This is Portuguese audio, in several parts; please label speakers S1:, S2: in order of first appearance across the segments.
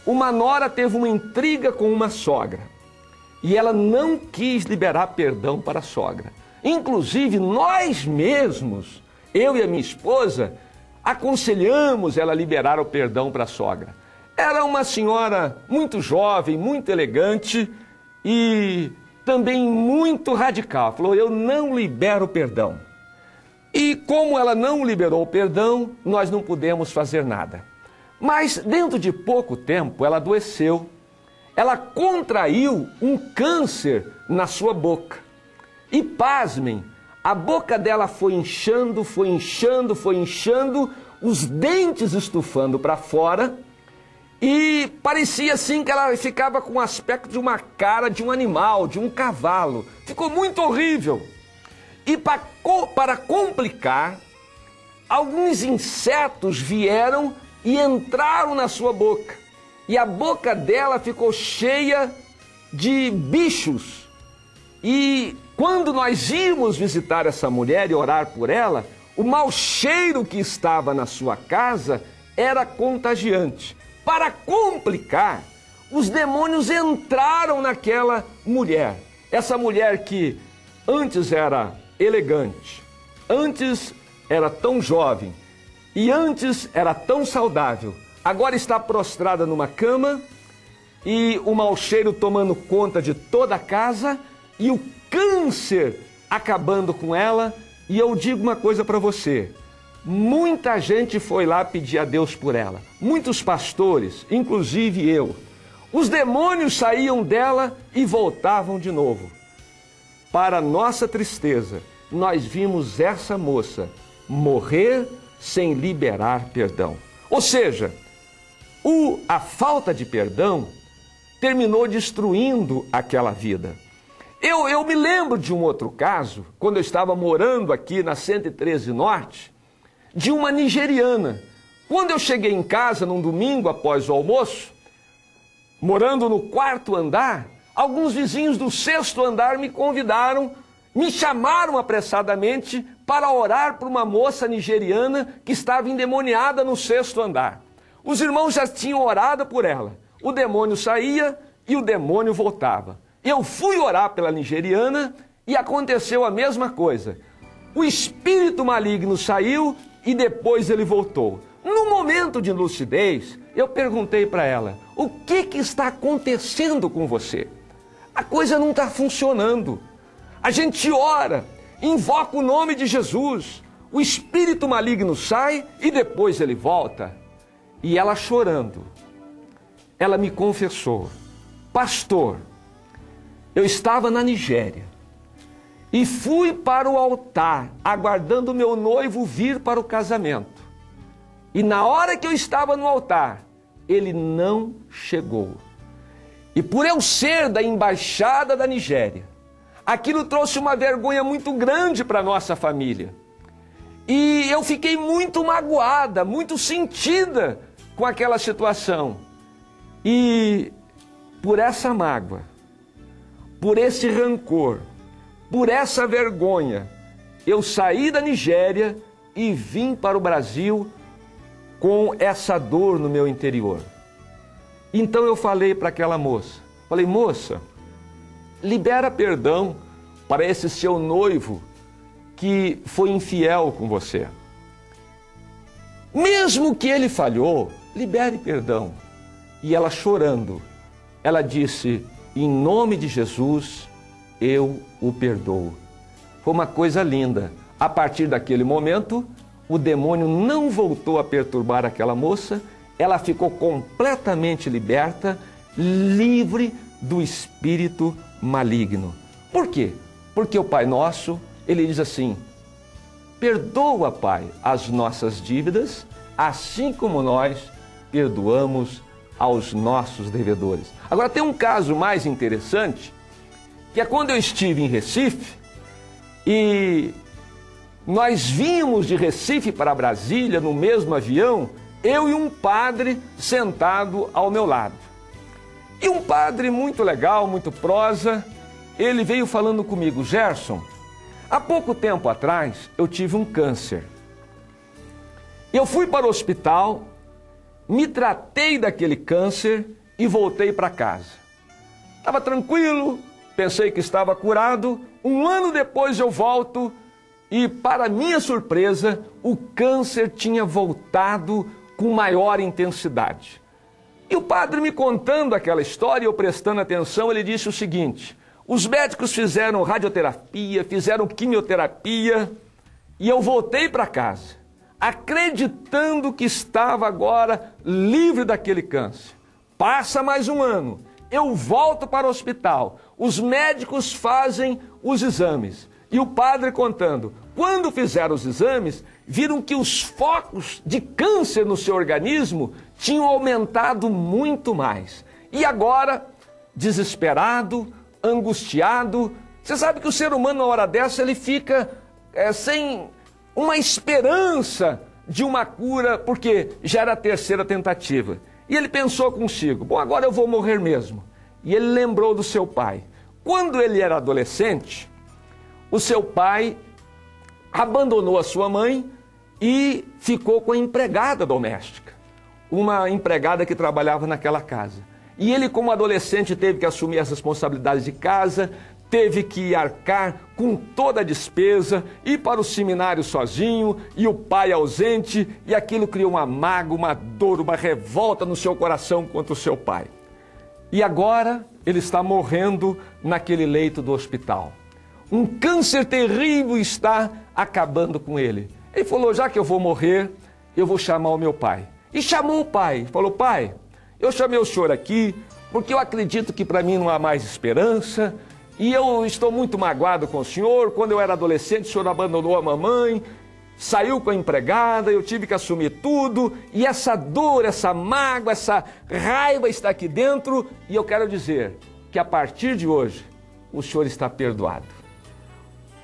S1: uma nora teve uma intriga com uma sogra e ela não quis liberar perdão para a sogra. Inclusive, nós mesmos, eu e a minha esposa, aconselhamos ela a liberar o perdão para a sogra. Era uma senhora muito jovem, muito elegante e também muito radical. Falou, eu não libero o perdão. E como ela não liberou o perdão, nós não pudemos fazer nada. Mas dentro de pouco tempo ela adoeceu. Ela contraiu um câncer na sua boca. E pasmem, a boca dela foi inchando, foi inchando, foi inchando, os dentes estufando para fora. E parecia assim que ela ficava com o aspecto de uma cara de um animal, de um cavalo. Ficou muito horrível. E para complicar, alguns insetos vieram e entraram na sua boca. E a boca dela ficou cheia de bichos. E quando nós íamos visitar essa mulher e orar por ela, o mau cheiro que estava na sua casa era contagiante. Para complicar, os demônios entraram naquela mulher. Essa mulher que antes era elegante, antes era tão jovem e antes era tão saudável, agora está prostrada numa cama e o mau cheiro tomando conta de toda a casa e o câncer acabando com ela. E eu digo uma coisa para você, muita gente foi lá pedir a Deus por ela, muitos pastores, inclusive eu. Os demônios saíam dela e voltavam de novo. Para nossa tristeza, nós vimos essa moça morrer sem liberar perdão. Ou seja, a falta de perdão terminou destruindo aquela vida. Eu me lembro de um outro caso, quando eu estava morando aqui na 113 Norte, de uma nigeriana. Quando eu cheguei em casa num domingo após o almoço, morando no 4º andar, alguns vizinhos do 6º andar me convidaram, me chamaram apressadamente para orar por uma moça nigeriana que estava endemoniada no 6º andar. Os irmãos já tinham orado por ela. O demônio saía e o demônio voltava. Eu fui orar pela nigeriana e aconteceu a mesma coisa. O espírito maligno saiu e depois ele voltou. No momento de lucidez, eu perguntei para ela, o que está acontecendo com você? A coisa não está funcionando. A gente ora, invoca o nome de Jesus, o espírito maligno sai e depois ele volta. E ela chorando, ela me confessou, pastor, eu estava na Nigéria e fui para o altar, aguardando meu noivo vir para o casamento. E na hora que eu estava no altar, ele não chegou. E por eu ser da embaixada da Nigéria, aquilo trouxe uma vergonha muito grande para a nossa família. E eu fiquei muito magoada, muito sentida com aquela situação. E por essa mágoa, por esse rancor, por essa vergonha, eu saí da Nigéria e vim para o Brasil com essa dor no meu interior. Então eu falei para aquela moça, falei, moça, libera perdão para esse seu noivo que foi infiel com você. Mesmo que ele falhou, libere perdão. E ela chorando, ela disse, em nome de Jesus, eu o perdoo. Foi uma coisa linda. A partir daquele momento, o demônio não voltou a perturbar aquela moça, ela ficou completamente liberta, livre do espírito maligno. Por quê? Porque o Pai Nosso, ele diz assim, perdoa, Pai, as nossas dívidas, assim como nós perdoamos aos nossos devedores. Agora tem um caso mais interessante, que é quando eu estive em Recife e nós vimos de Recife para Brasília no mesmo avião, eu e um padre sentado ao meu lado. E um padre muito legal, muito prosa, ele veio falando comigo, Gerson, há pouco tempo atrás eu tive um câncer. Eu fui para o hospital me tratei daquele câncer e voltei para casa. Estava tranquilo, pensei que estava curado. Um ano depois eu volto e, para minha surpresa, o câncer tinha voltado com maior intensidade. E o padre me contando aquela história, eu prestando atenção, ele disse o seguinte: os médicos fizeram radioterapia, fizeram quimioterapia e eu voltei para casa, acreditando que estava agora livre daquele câncer. Passa mais um ano, eu volto para o hospital, os médicos fazem os exames. E o padre contando, quando fizeram os exames, viram que os focos de câncer no seu organismo tinham aumentado muito mais. E agora, desesperado, angustiado, você sabe que o ser humano, na hora dessa, ele fica sem uma esperança de uma cura, porque já era a terceira tentativa. E ele pensou consigo, bom, agora eu vou morrer mesmo. E ele lembrou do seu pai. Quando ele era adolescente, o seu pai abandonou a sua mãe e ficou com a empregada doméstica, uma empregada que trabalhava naquela casa. E ele, como adolescente, teve que assumir as responsabilidades de casa, teve que arcar com toda a despesa, ir para o seminário sozinho, e o pai ausente, e aquilo criou uma mágoa, uma dor, uma revolta no seu coração contra o seu pai. E agora ele está morrendo naquele leito do hospital. Um câncer terrível está acabando com ele. Ele falou, já que eu vou morrer, eu vou chamar o meu pai. E chamou o pai, falou, pai, eu chamei o senhor aqui porque eu acredito que para mim não há mais esperança e eu estou muito magoado com o senhor. Quando eu era adolescente, o senhor abandonou a mamãe, saiu com a empregada, eu tive que assumir tudo e essa dor, essa mágoa, essa raiva está aqui dentro e eu quero dizer que a partir de hoje o senhor está perdoado.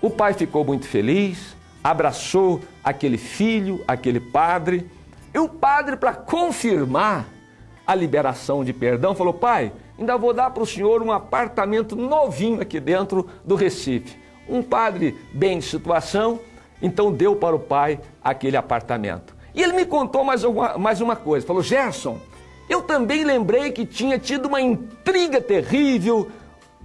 S1: O pai ficou muito feliz, abraçou aquele filho, aquele padre, e o padre, para confirmar a liberação de perdão, falou, pai, ainda vou dar para o senhor um apartamento novinho aqui dentro do Recife. Um padre bem de situação, então deu para o pai aquele apartamento. E ele me contou mais uma coisa, falou, Gerson, eu também lembrei que tinha tido uma intriga terrível,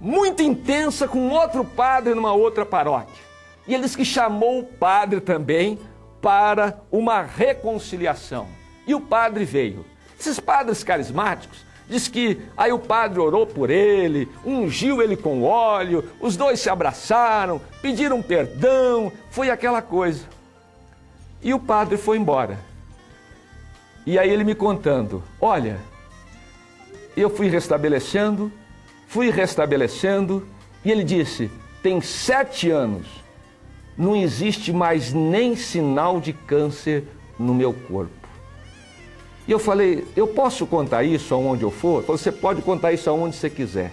S1: muito intensa com outro padre numa outra paróquia. E ele disse que chamou o padre também para uma reconciliação. E o padre veio. Esses padres carismáticos, diz que aí o padre orou por ele, ungiu ele com óleo, os dois se abraçaram, pediram perdão, foi aquela coisa. E o padre foi embora. E aí ele me contando, olha, eu fui restabelecendo, e ele disse, tem 7 anos, não existe mais nem sinal de câncer no meu corpo. E eu falei, eu posso contar isso aonde eu for? Ele falou, você pode contar isso aonde você quiser.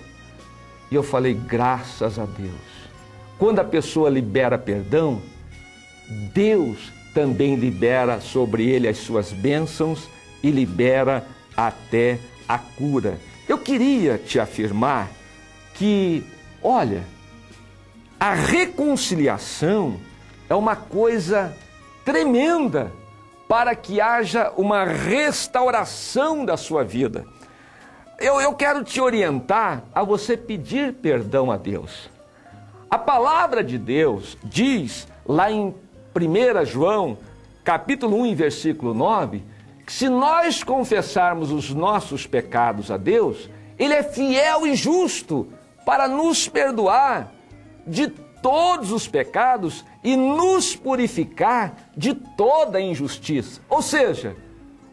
S1: E eu falei, graças a Deus. Quando a pessoa libera perdão, Deus também libera sobre ele as suas bênçãos e libera até a cura. Eu queria te afirmar que, olha, a reconciliação é uma coisa tremenda para que haja uma restauração da sua vida. Eu quero te orientar a você pedir perdão a Deus. A palavra de Deus diz lá em 1 João, capítulo 1, versículo 9, que se nós confessarmos os nossos pecados a Deus, Ele é fiel e justo para nos perdoar de todos os pecados e nos purificar de toda injustiça. Ou seja,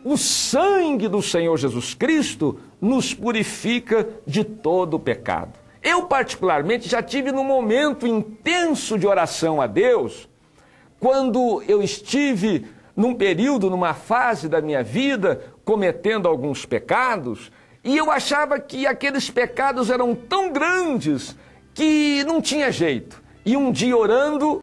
S1: o sangue do Senhor Jesus Cristo nos purifica de todo o pecado. Eu, particularmente, já tive num momento intenso de oração a Deus, quando eu estive num período, numa fase da minha vida, cometendo alguns pecados, e eu achava que aqueles pecados eram tão grandes que não tinha jeito. E um dia orando,